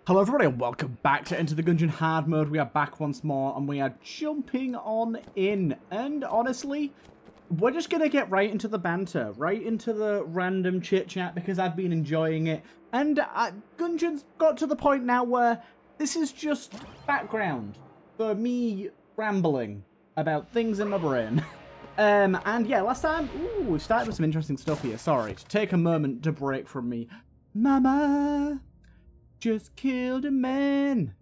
Hello everybody and welcome back to Enter the Gungeon Hardmode. We are back once more and we are jumping on in. And honestly, we're just going to get right into the banter, right into the random chit-chat because I've been enjoying it. And Gungeon's got to the point now where this is just background for me rambling about things in my brain. And yeah, last time, we started with some interesting stuff here. Sorry, to take a moment to break from me. Mama just killed a man.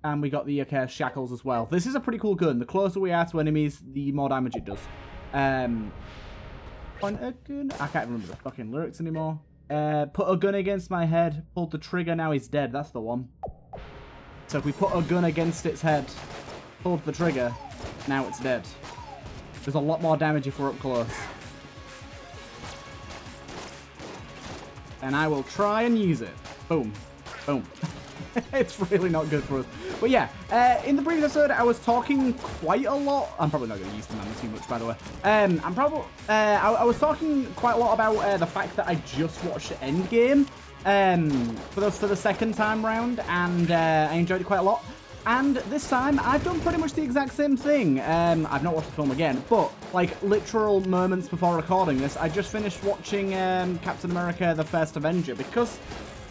And we got the shackles as well. This is a pretty cool gun. The closer we are to enemies, the more damage it does. On a gun. I can't remember the fucking lyrics anymore. Put a gun against my head. Pulled the trigger, now he's dead. That's the one. So if we put a gun against its head, pulled the trigger, now it's dead. There's a lot more damage if we're up close. And I will try and use it. Boom. Boom. It's really not good for us. But yeah, in the previous episode, I was talking quite a lot. I'm probably not going to use the man too much, by the way. I was talking quite a lot about the fact that I just watched Endgame for the second time round, and I enjoyed it quite a lot. And this time, I've done pretty much the exact same thing. I've not watched the film again, but like literal moments before recording this, I just finished watching Captain America: The First Avenger because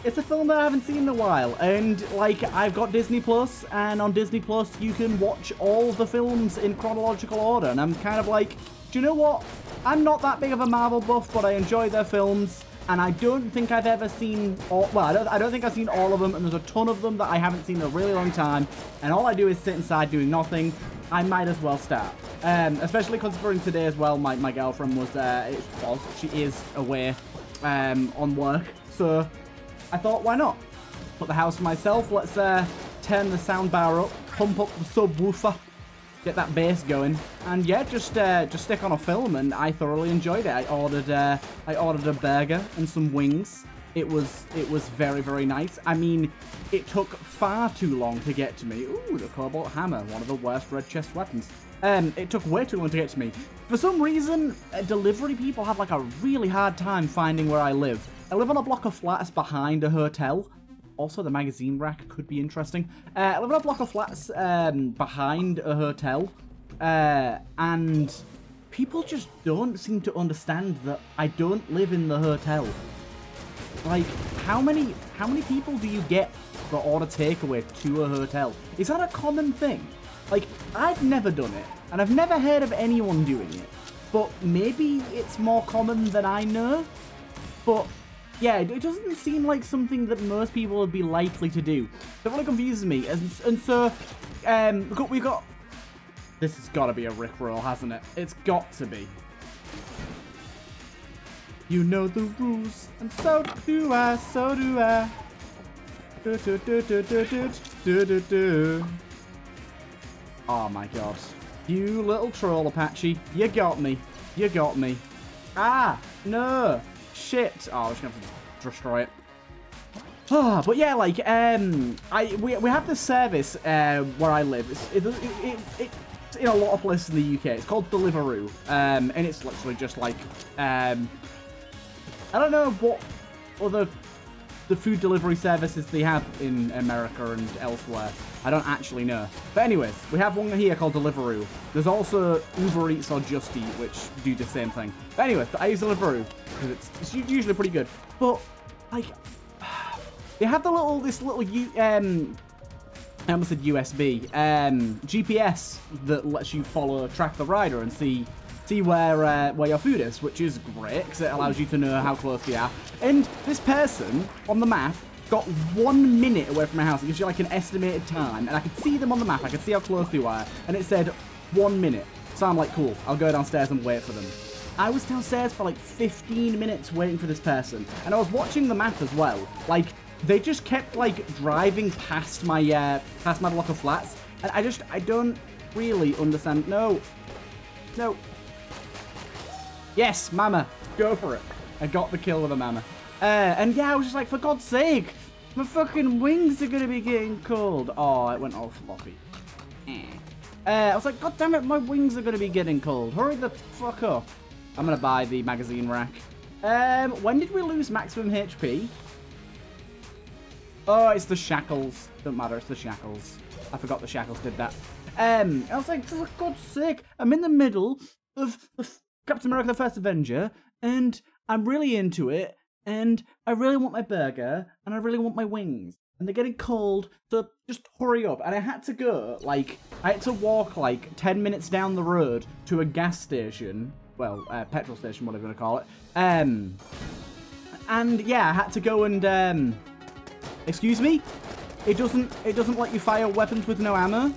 it's a film that I haven't seen in a while, and like I've got Disney Plus, and on Disney Plus you can watch all the films in chronological order, and I'm kind of like, do you know what? I'm not that big of a Marvel buff, but I enjoy their films, and I don't think I've ever seen all, well, I don't think I've seen all of them, and there's a ton of them that I haven't seen in a really long time, and all I do is sit inside doing nothing. I might as well start. Especially considering today as well, my girlfriend she is away on work, so I thought, why not? Put the house for myself. Let's turn the sound bar up, pump up the subwoofer, get that bass going, and yeah, just stick on a film. And I thoroughly enjoyed it. I ordered a burger and some wings. It was very, very nice. I mean, it took far too long to get to me. Ooh, the Cobalt Hammer, one of the worst red chest weapons. It took way too long to get to me. For some reason, delivery people have like a really hard time finding where I live. I live on a block of flats behind a hotel. Also, the magazine rack could be interesting. I live on a block of flats behind a hotel. And people just don't seem to understand that I don't live in the hotel. Like, how many people do you get that order takeaway to a hotel? Is that a common thing? Like, I've never done it, and I've never heard of anyone doing it. But maybe it's more common than I know. But yeah, it doesn't seem like something that most people would be likely to do. It really confuses me. And so, we've got... This has got to be a Rickroll, hasn't it? It's got to be. You know the rules, and so do I, so do I. Do, do, do, do, do, do, do, do, do. Oh my god. You little troll, Apache. You got me. You got me. Ah, no. Shit. Oh, we're just gonna have to destroy it. Oh, but yeah, like, we have this service where I live. It's in a lot of places in the UK. It's called Deliveroo, and it's literally just like, I don't know what other the food delivery services they have in America and elsewhere. I don't actually know. But anyways, we have one here called Deliveroo. There's also Uber Eats or Just Eat, which do the same thing. But anyways, I use Deliveroo because it's usually pretty good. But like, they have the this little I almost said USB GPS that lets you track the rider and see where your food is, which is great because it allows you to know how close they are. And this person on the map got 1 minute away from my house. It gives you like an estimated time, and I could see them on the map. I could see how close they were, and it said 1 minute. So I'm like, cool, I'll go downstairs and wait for them. I was downstairs for like 15 minutes waiting for this person, and I was watching the map as well. Like, they just kept like driving past my block of flats, and I don't really understand. No. Yes, mama, go for it. I got the kill with a mama. And yeah, I was just like, for God's sake, my fucking wings are going to be getting cold. Oh, it went all floppy. I was like, God damn it, my wings are going to be getting cold. Hurry the fuck up. I'm going to buy the magazine rack. When did we lose maximum HP? Oh, it's the shackles. Don't matter, it's the shackles. I forgot the shackles did that. I was like, for God's sake, I'm in the middle of Captain America: The First Avenger, and I'm really into it, and I really want my burger, and I really want my wings. And they're getting cold, so just hurry up. And I had to go, like, I had to walk, like, 10 minutes down the road to a gas station. Well, petrol station, whatever you want to call it. And, yeah, I had to go and, excuse me? It doesn't let you fire weapons with no ammo?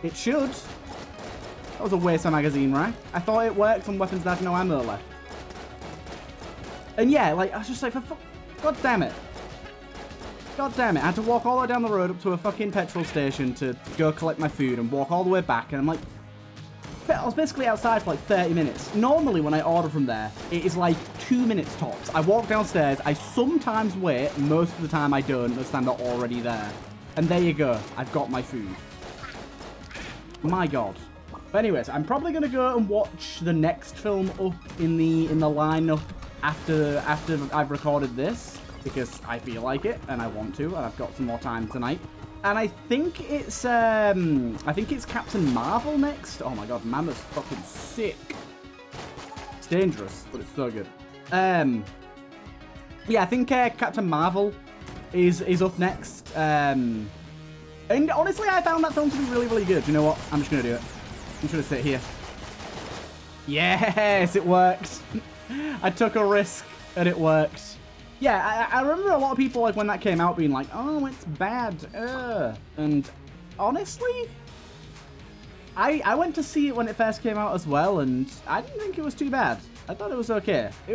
It should. That was a waste of magazine rack. I thought it worked on weapons that had no ammo left. And, yeah, like, I was just like, God damn it. God damn it, I had to walk all the way down the road up to a fucking petrol station to go collect my food and walk all the way back, and I'm like, I was basically outside for like 30 minutes. Normally when I order from there, it is like 2 minutes tops. I walk downstairs, I sometimes wait, most of the time I don't, most of the time they're already there. And there you go, I've got my food. My God. But anyways, I'm probably going to go and watch the next film up in the lineup after I've recorded this. Because I feel like it, and I want to, and I've got some more time tonight. And I think it's Captain Marvel next. Oh my God, Mama's fucking sick. It's dangerous, but it's so good. Yeah, I think Captain Marvel is up next. And honestly, I found that film to be really, really good. You know what? I'm just gonna do it. I'm just gonna sit here. Yes, it worked. I took a risk, and it worked. Yeah, I remember a lot of people, like, when that came out being like, oh, it's bad, and honestly, I went to see it when it first came out as well, and I didn't think it was too bad. I thought it was okay. I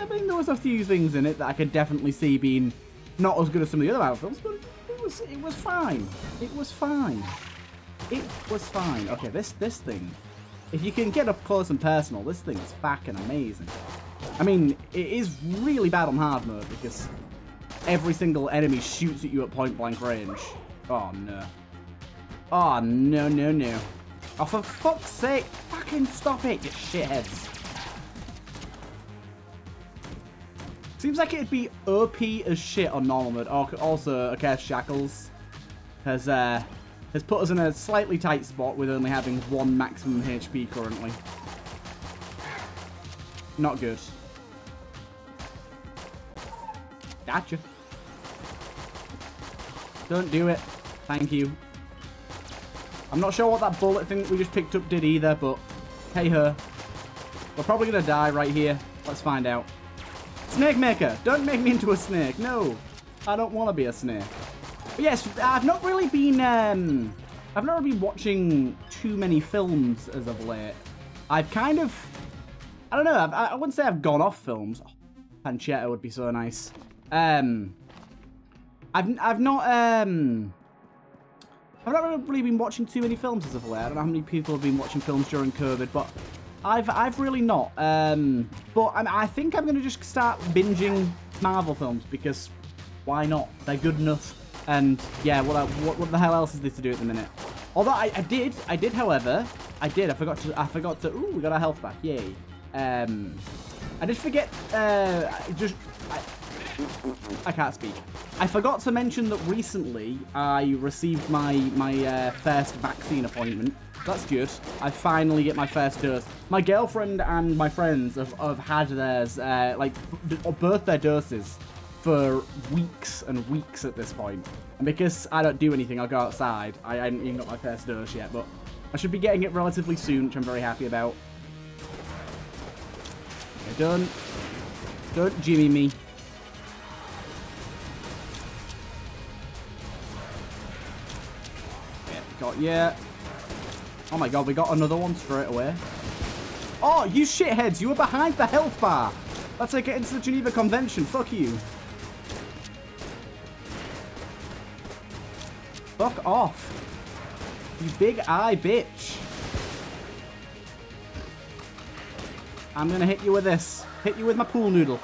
mean, there was a few things in it that I could definitely see being not as good as some of the other Marvel films, but it was fine. It was fine. It was fine. Okay, this thing, if you can get up close and personal, this thing is fucking amazing. I mean, it is really bad on hard mode because every single enemy shoots at you at point blank range. Oh no. Oh no, no, no. Oh, for fuck's sake, fucking stop it, you shitheads. Seems like it'd be OP as shit on normal mode. Oh, also, okay, Shackles has put us in a slightly tight spot with only having 1 maximum HP currently. Not good. Gotcha. Don't do it. Thank you. I'm not sure what that bullet thing that we just picked up did either, but hey ho. We're probably going to die right here. Let's find out. Snake Maker! Don't make me into a snake. No. I don't want to be a snake. But yes, I've not really been watching too many films as of late. I've kind of... I don't know. I wouldn't say I've gone off films. Oh, pancetta would be so nice. I've not really been watching too many films as of late. I don't know how many people have been watching films during COVID, but I've really not. But I think I'm gonna just start binging Marvel films because why not? They're good enough. And yeah, what the hell else is there to do at the minute? Although I did, however, I forgot to. Ooh, we got our health back. Yay. I did forget, I can't speak. I forgot to mention that recently I received my first vaccine appointment. That's good. I finally get my first dose. My girlfriend and my friends have had theirs, like, both their doses for weeks and weeks at this point. And because I don't do anything, I'll go outside. I haven't even got my first dose yet, but I should be getting it relatively soon, which I'm very happy about. Okay, don't jimmy me. Yeah, got yeah. Oh my god, we got another one straight away. Oh, you shitheads, you were behind the health bar. That's like getting to the Geneva Convention. Fuck you. Fuck off. You big eye bitch. I'm gonna hit you with this. Hit you with my pool noodle.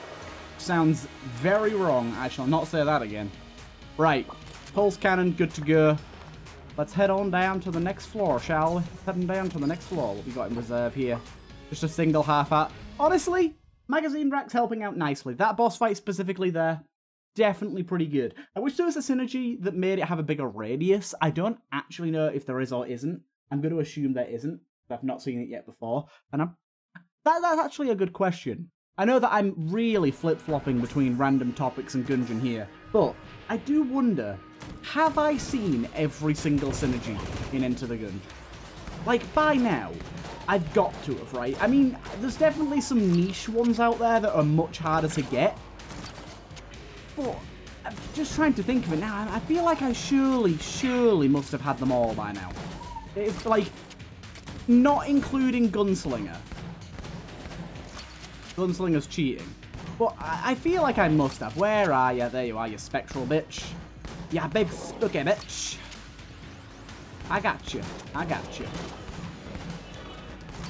Sounds very wrong. I shall not say that again. Right. Pulse cannon, good to go. Let's head on down to the next floor, shall we? Let's head down to the next floor. What we got in reserve here? Just a single half-hat. Honestly, magazine rack's helping out nicely. That boss fight specifically there, definitely pretty good. I wish there was a synergy that made it have a bigger radius. I don't actually know if there is or isn't. I'm going to assume there isn't. I've not seen it yet before. And that's actually a good question. I know that I'm really flip-flopping between random topics and Gungeon here, but I do wonder, have I seen every single synergy in Enter the Gungeon? Like, by now, I've got to have, right? I mean, there's definitely some niche ones out there that are much harder to get. But I'm just trying to think of it now. I feel like I surely must have had them all by now. It's like, not including Gunslinger. Gunslinger's cheating. But I feel like I must have. Where are you? There you are, you spectral bitch. Yeah, babes. Okay, bitch. I got you. I got you.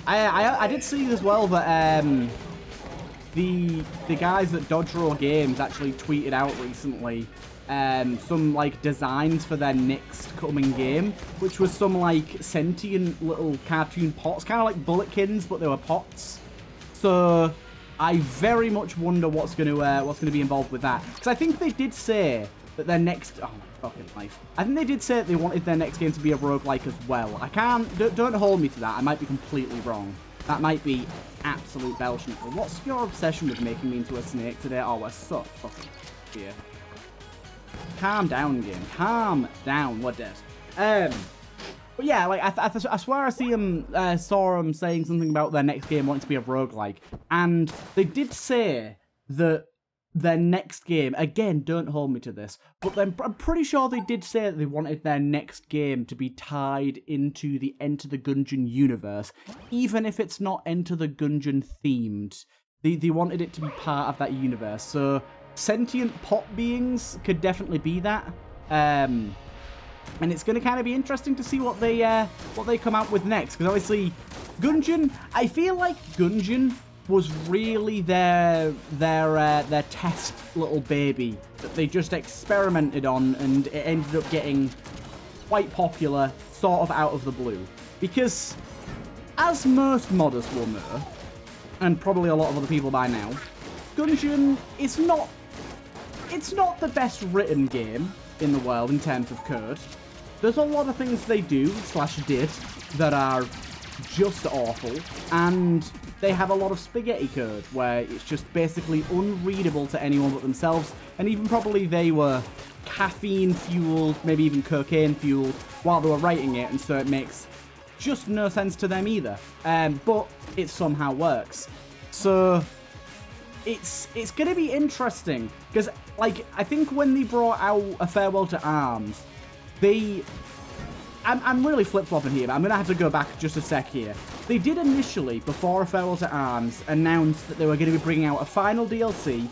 I did see as well that the guys at Dodge Roll Games actually tweeted out recently some like designs for their next coming game, which was some like sentient little cartoon pots, kind of like bulletkins, but they were pots. So I very much wonder what's going to be involved with that, because I think they did say that their next... Oh, my fucking life. I think they did say that they wanted their next game to be a roguelike as well. I can't... Don't hold me to that. I might be completely wrong. That might be absolute belshing. What's your obsession with making me into a snake today? Oh, we're so fucking here. Calm down, game. Calm down. We're dead. But yeah, like I swear I saw them saying something about their next game wanting to be a roguelike. And they did say that their next game, again, don't hold me to this, but I'm pretty sure they did say that they wanted their next game to be tied into the Enter the Gungeon universe, even if it's not Enter the Gungeon themed. They wanted it to be part of that universe. So sentient pot beings could definitely be that. And it's going to kind of be interesting to see what they come out with next, because obviously Gungeon, I feel like Gungeon was really their test little baby that they just experimented on, and it ended up getting quite popular sort of out of the blue. Because as most modders will know, and probably a lot of other people by now, Gungeon is not the best written game in the world in terms of code. There's a lot of things they do / did that are just awful, and they have a lot of spaghetti code where it's just basically unreadable to anyone but themselves, and even probably they were caffeine fueled, maybe even cocaine fueled while they were writing it, and so it makes just no sense to them either. But it somehow works. So it's going to be interesting, because like I think when they brought out A Farewell to Arms, I'm really flip-flopping here, but I'm going to have to go back just a sec here. They did initially, before A Farewell to Arms, announce that they were going to be bringing out a final DLC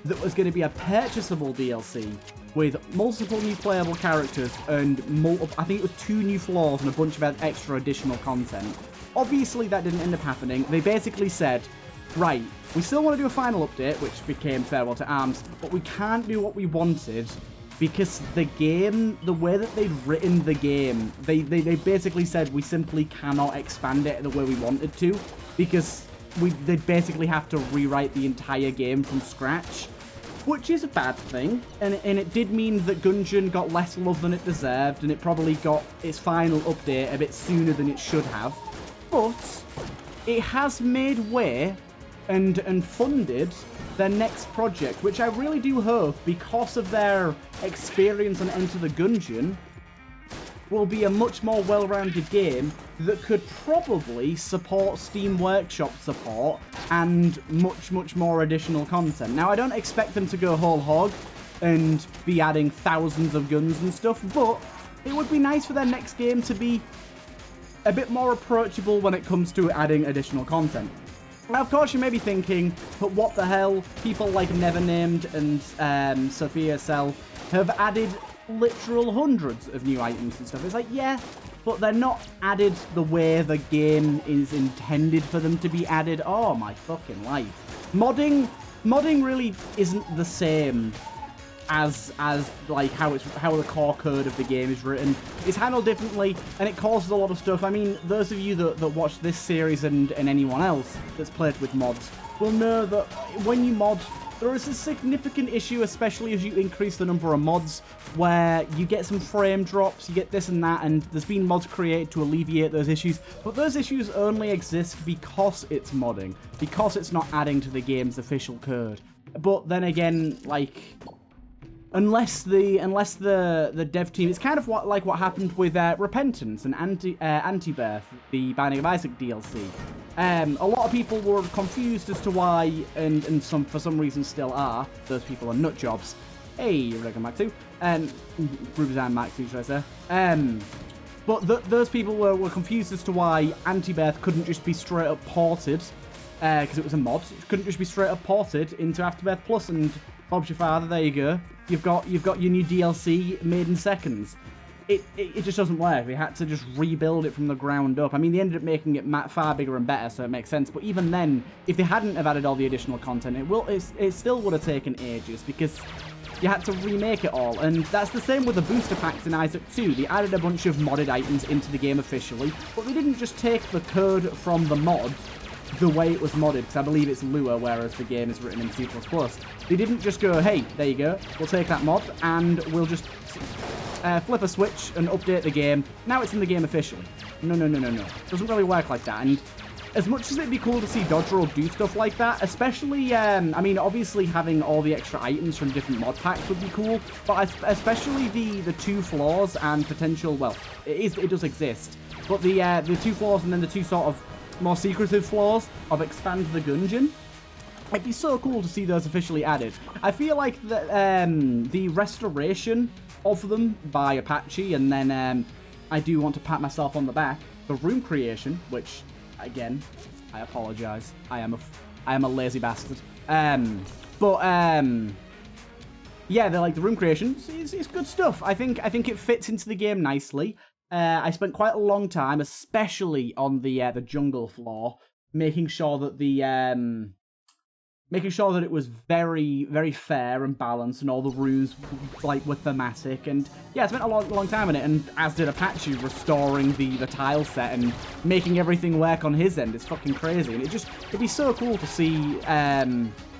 that was going to be a purchasable DLC with multiple new playable characters and I think it was 2 new floors and a bunch of extra additional content. Obviously, that didn't end up happening. They basically said, right, we still want to do a final update, which became Farewell to Arms, but we can't do what we wanted because the game, the way that they'd written the game, they basically said we simply cannot expand it the way we wanted to, because they'd basically have to rewrite the entire game from scratch, which is a bad thing, and it did mean that Gungeon got less love than it deserved, and it probably got its final update a bit sooner than it should have, but it has made way and funded their next project, which I really do hope, because of their experience on Enter the Gungeon, will be a much more well-rounded game that could probably support Steam Workshop support and much more additional content. Now, I don't expect them to go whole hog and be adding thousands of guns and stuff, but it would be nice for their next game to be a bit more approachable when it comes to adding additional content. Now, of course, you may be thinking, but what the hell? People like Nevernamed and Sophia Cell have added literal hundreds of new items and stuff. It's like, yeah, but they're not added the way the game is intended for them to be added. Oh, my fucking life. Modding really isn't the same as like how the core code of the game is written. It's handled differently, and it causes a lot of stuff. I mean, those of you that watch this series and anyone else that's played with mods will know that when you mod, there is a significant issue, especially as you increase the number of mods, where you get some frame drops, you get this and that, and there's been mods created to alleviate those issues, but those issues only exist because it's modding, because it's not adding to the game's official code. But then again, like, unless the dev team, it's kind of like what happened with Repentance and Anti-Birth, the Binding of Isaac DLC. A lot of people were confused as to why, and for some reason still are. Those people are nut jobs. Hey, Regan Mac 2. Rubizan Mac 2, should I say. But those people were confused as to why Anti-Birth couldn't just be straight up ported, because it was a mod. It couldn't just be straight up ported into Afterbirth Plus, and Bob's your father, there you go. You've got your new DLC made in seconds. It just doesn't work. They had to just rebuild it from the ground up. I mean, they ended up making it far bigger and better, so it makes sense. But even then, if they hadn't have added all the additional content, it still would have taken ages, because you had to remake it all. And that's the same with the booster packs in Isaac 2. They added a bunch of modded items into the game officially, but they didn't just take the code from the mod the way it was modded, because I believe it's Lua, whereas the game is written in C++. They didn't just go, hey, there you go, we'll take that mod, and we'll just flip a switch and update the game. Now it's in the game officially. No. It doesn't really work like that. And as much as it'd be cool to see Dodgerel do stuff like that, especially, I mean, obviously having all the extra items from different mod packs would be cool, but especially the two flaws and potential, well, it does exist, but the two flaws and then the two sort of more secretive flaws of Expand the Gungeon. It'd be so cool to see those officially added. I feel like the restoration of them by Apache, and then I do want to pat myself on the back, the room creation, which, again, I apologize. I am a lazy bastard. Yeah, they're like the room creation. It's good stuff. I think it fits into the game nicely. I spent quite a long time, especially on the jungle floor, making sure that it was very, very fair and balanced, and all the rooms like were thematic. And yeah, I spent a long time on it, and as did Apache, restoring the tile set and making everything work on his end. It's fucking crazy, and it'd be so cool to see that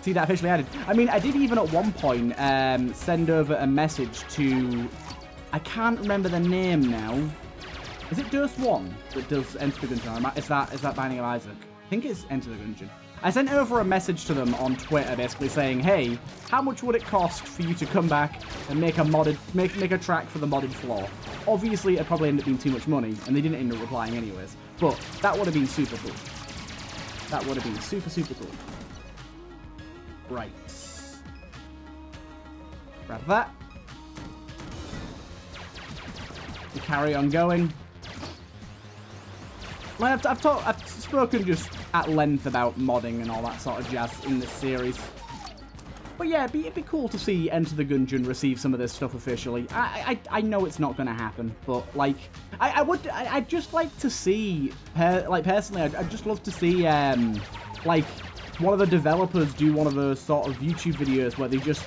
officially added. I mean, I did even at one point send over a message to, I can't remember the name now. Is it Durst 1 that does Enter the Gungeon? Is that Binding of Isaac? I think it's Enter the Gungeon. I sent over a message to them on Twitter basically saying, hey, how much would it cost for you to come back and make a track for the modded floor? Obviously, it probably ended up being too much money, and they didn't end up replying anyways. But that would have been super cool. That would have been super, super cool. Right. Grab that. We carry on going. I've spoken just at length about modding and all that sort of jazz in this series. But yeah, it'd be cool to see Enter the Gungeon receive some of this stuff officially. I know it's not going to happen, but like, I'd just like to see, personally, I'd just love to see, like, one of the developers do one of those sort of YouTube videos where they just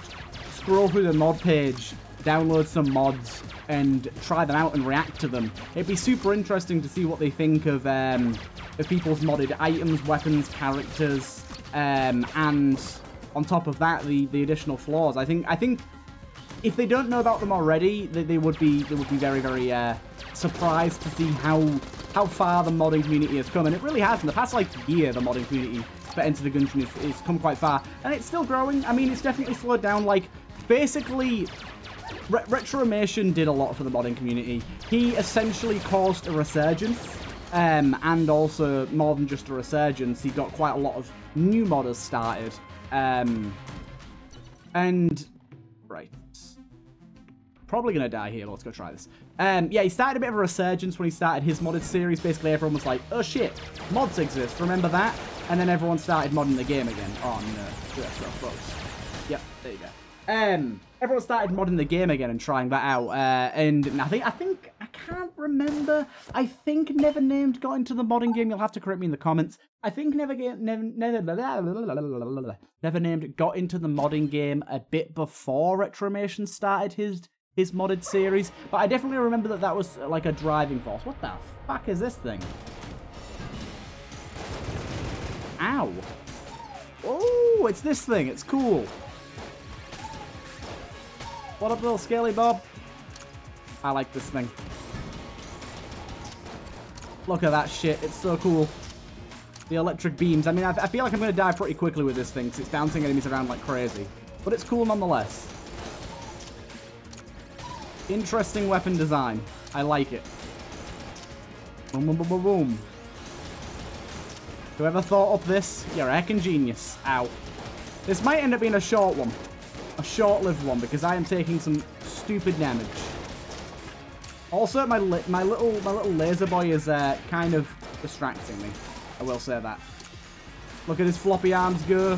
scroll through the mod page, download some mods, and try them out and react to them. It'd be super interesting to see what they think of people's modded items, weapons, characters, and on top of that, the additional flaws. I think if they don't know about them already, they would be very, very surprised to see how far the modding community has come, and it really has. In the past like year, the modding community for Enter the Gungeon has come quite far, and it's still growing. I mean, it's definitely slowed down. Like, basically, Retromation did a lot for the modding community. He essentially caused a resurgence, and also more than just a resurgence, he got quite a lot of new modders started. And right, probably gonna die here, but let's go try this. Yeah, he started a bit of a resurgence when he started his modded series. Basically, everyone was like, oh shit, mods exist, remember that? And then everyone started modding the game again. Oh no, that's so close. Yep, there you go. Everyone started modding the game again and trying that out. And I can't remember. I think Never Named got into the modding game. You'll have to correct me in the comments. I think Never Named got into the modding game a bit before Retromation started his modded series. But I definitely remember that was like a driving force. What the fuck is this thing? Ow. Oh, it's this thing. It's cool. What up, little scaly Bob? I like this thing. Look at that shit. It's so cool. The electric beams. I mean, I feel like I'm going to die pretty quickly with this thing because it's bouncing enemies around like crazy. But it's cool nonetheless. Interesting weapon design. I like it. Boom, boom, boom, boom, boom. Whoever thought up this, you're a heckin' genius. Ow. This might end up being a short one. A short-lived one because I am taking some stupid damage. Also, my little laser boy is kind of distracting me. I will say that. Look at his floppy arms go.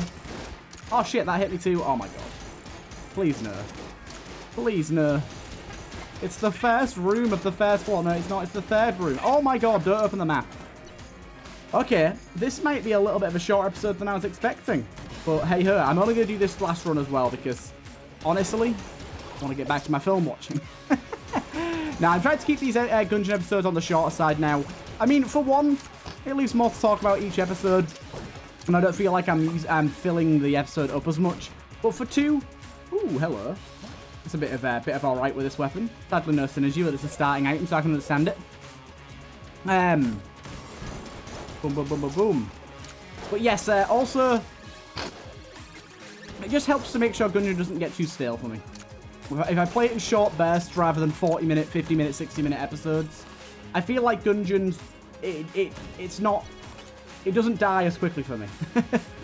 Oh shit, that hit me too. Oh my god. Please no. Please no. It's the first room of the first floor. No, it's not. It's the third room. Oh my god, don't open the map. Okay, this might be a little bit of a shorter episode than I was expecting. But hey ho, I'm only going to do this last run as well because, honestly, I want to get back to my film watching. Now, I'm trying to keep these Gungeon episodes on the shorter side now. I mean, for one, it leaves more to talk about each episode. And I don't feel like I'm filling the episode up as much. But for two, ooh, hello. It's a bit of alright with this weapon. Sadly no synergy, but it's a starting item, so I can understand it. Boom, boom, boom, boom, boom. But yes, also, it just helps to make sure Gungeon doesn't get too stale for me. If I play it in short bursts rather than 40-minute, 50-minute, 60-minute episodes, I feel like Gungeon's, it's not, it doesn't die as quickly for me.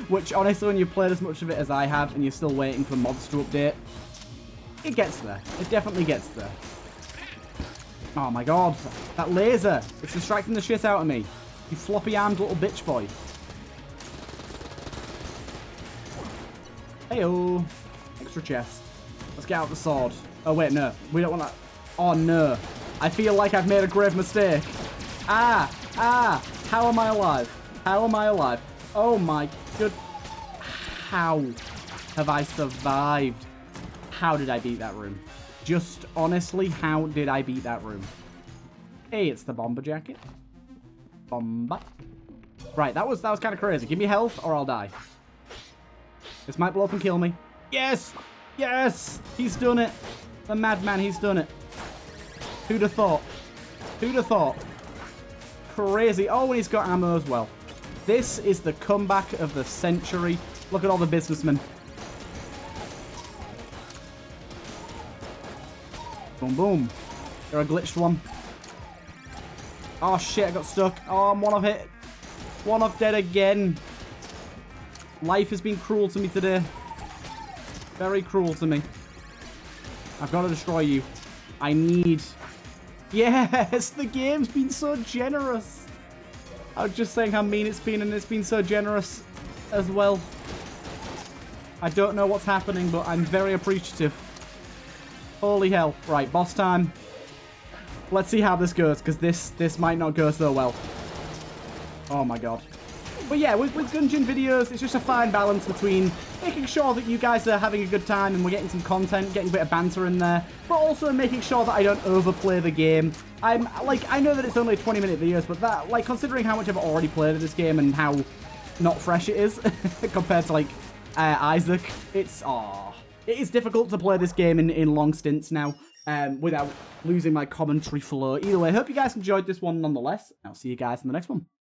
Which, honestly, when you've played as much of it as I have and you're still waiting for mods to update, it gets there. It definitely gets there. Oh my god. That laser. It's distracting the shit out of me. You floppy-armed little bitch boy. Heyo. Extra chest. Let's get out the sword. Oh, wait, no. We don't want that. Oh, no. I feel like I've made a grave mistake. Ah. Ah. How am I alive? How am I alive? Oh, my good. How have I survived? How did I beat that room? Just honestly, how did I beat that room? Hey, it's the bomber jacket. Bomber. Right, that was kind of crazy. Give me health or I'll die. This might blow up and kill me. Yes! Yes! He's done it. The madman, he's done it. Who'd have thought? Who'd have thought? Crazy. Oh, and he's got ammo as well. This is the comeback of the century. Look at all the businessmen. Boom, boom. You're a glitched one. Oh, shit, I got stuck. Oh, I'm one off hit. One off dead again. Life has been cruel to me today. Very cruel to me. I've got to destroy you. I need... Yes, the game's been so generous. I was just saying how mean it's been, and it's been so generous as well. I don't know what's happening, but I'm very appreciative. Holy hell. Right, boss time. Let's see how this goes, because this might not go so well. Oh my god. But yeah, with Gungeon videos, it's just a fine balance between making sure that you guys are having a good time and we're getting some content, getting a bit of banter in there, but also making sure that I don't overplay the game. I know that it's only 20-minute videos, but that, like, considering how much I've already played of this game and how not fresh it is compared to, like, Isaac, it is difficult to play this game in long stints now without losing my commentary flow. Either way, I hope you guys enjoyed this one nonetheless. I'll see you guys in the next one.